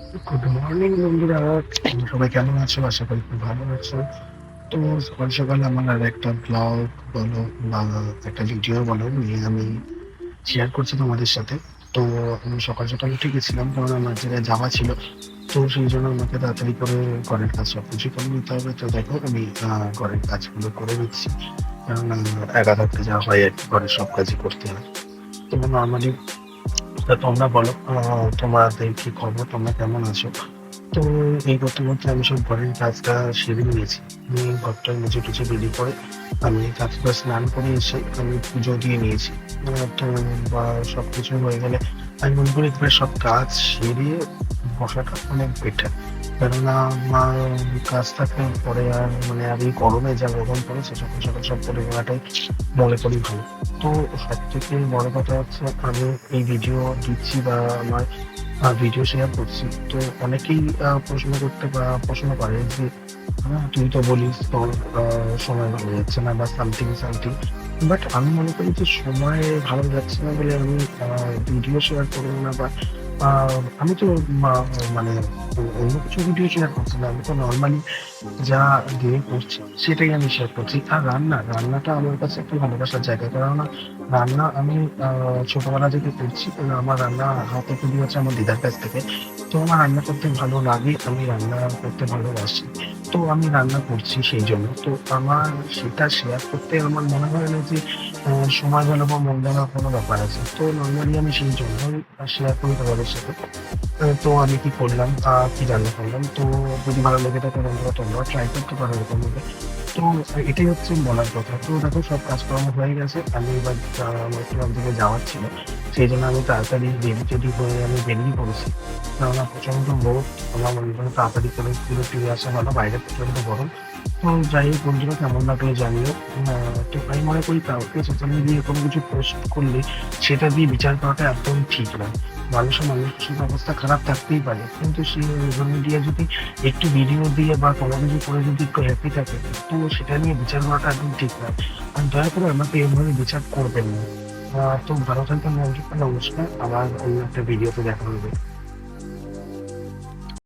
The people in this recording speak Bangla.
গুড মর্নিং বন্ধুরা। সবাই কেমন আছো? আশা করি খুব ভালো আছো। তো সকাল সকাল আমার আর একটা ব্লগ বলো বা একটা ভিডিও বলো নিয়ে আমি শেয়ার করছি তোমাদের সাথে। তো আমি সকাল সকাল উঠে গেছিলাম কারণ আমার জায়গায় যাওয়া ছিল। তো সেই জন্য আমাকে তাড়াতাড়ি করে ঘরের কাজ সবকিছু করে নিতে হবে। তো দেখো আমি ঘরের কাজগুলো করে নিচ্ছি, কারণ একা থাকতে যা হয় আর কি, ঘরের সব কাজই করতে হয়। তো নর্মালি তা তোমরা বলো, তোমাদের কি খবর? তোমরা কেমন আছো? তো এই করতে করতে আমি সব ঘরের কাজটা সেরে নিয়েছি। আমি ঘরটা মুছে টুছে রেডি করে আমি তারপর স্নান করে এসে আমি পুজো দিয়ে নিয়েছি। তো বা সবকিছু হয়ে গেলে আমি মনে করি এবার সব কাজ সেরে বসাটা অনেক বেটার। কেননা আমার কাজ থাকলে পরে আর মানে আর এই গরমে যা গরম পড়েছে, সকাল সকাল সব করে নেওয়াটাই মনে করি ভালো। তো সব থেকে বড় কথা হচ্ছে আমি এই ভিডিও দিচ্ছি বা আমার ভিডিও শেয়ার করছি। তো অনেকেই প্রশ্ন করতে বা প্রশ্ন করে যে তুই তো বলিস তোর সময় ভালো যাচ্ছে না বা সামথিং সামথিং। বাট আমি মনে করি যে সময় ভালো যাচ্ছে না বলে আমি ভিডিও শেয়ার করবো না বা আমি তো মানে অন্য কিছু ভিডিও শেয়ার করছি না। আমি তো নর্মালি যা দিয়ে করছি সেটাই আমি শেয়ার করছি। আর রান্নাটা আমার কাছে একটা ভালোবাসার জায়গা, কেননা রান্না আমি ছোটবেলা থেকে করছি। আমার রান্না হাতে তুলি হচ্ছে আমার দিদার কাছ থেকে। তো আমার রান্না করতে ভালো লাগে, আমি রান্না করতে ভালোবাসি। তো আমি রান্না করছি সেই জন্য। তো আমার সেটা শেয়ার করতে আমার মনে হয় না যে সময় গেল বা মন গেল কোনো ব্যাপার আছে। তো নর্মালি আমি সেই জন্যই শেয়ার করি তোমাদের সাথে। তো আমি কি করলাম, কি রান্না করলাম। তো যদি ভালো লেগে থাকে বন্ধুরা তোমরাও ট্রাই করতে পারো এরকম ভাবে। তো এটাই হচ্ছে বলার কথা। তো দেখো সব কাজকর্ম হয়ে গেছে, আমি এবার আমার একটু একদিকে যাওয়ার ছিল। সেই জন্য আমি তাড়াতাড়ি রেডি টেডি হয়ে আমি বেরিয়ে পড়েছি। কেননা প্রচন্ড রোদ, আমার মনে হয় তাড়াতাড়ি করে পুরো ফিরে আসা ভালো, বাইরে প্রচন্ড গরম। তো যাই হোক বন্ধুরা, কেমন লাগলো জানিও। তো আমি মনে করি কাউকে সোশ্যাল মিডিয়ায় কোনো কিছু পোস্ট করলে সেটা দিয়ে বিচার করাটা একদম ঠিক নয়। মানুষের অবস্থা খারাপ থাকতেই পারে, কিন্তু সে সোশ্যাল মিডিয়া যদি একটু ভিডিও দিয়ে বা কোনো কিছু করে যদি একটু হ্যাপি থাকে, তো সেটা নিয়ে বিচার করাটা একদম ঠিক নয়। আর দয়া করে আমাকে এভাবে বিচার করবেন না। তো ভালো থাকবেন বন্ধু, নমস্কার, আবার অন্য একটা ভিডিওতে দেখা হবে।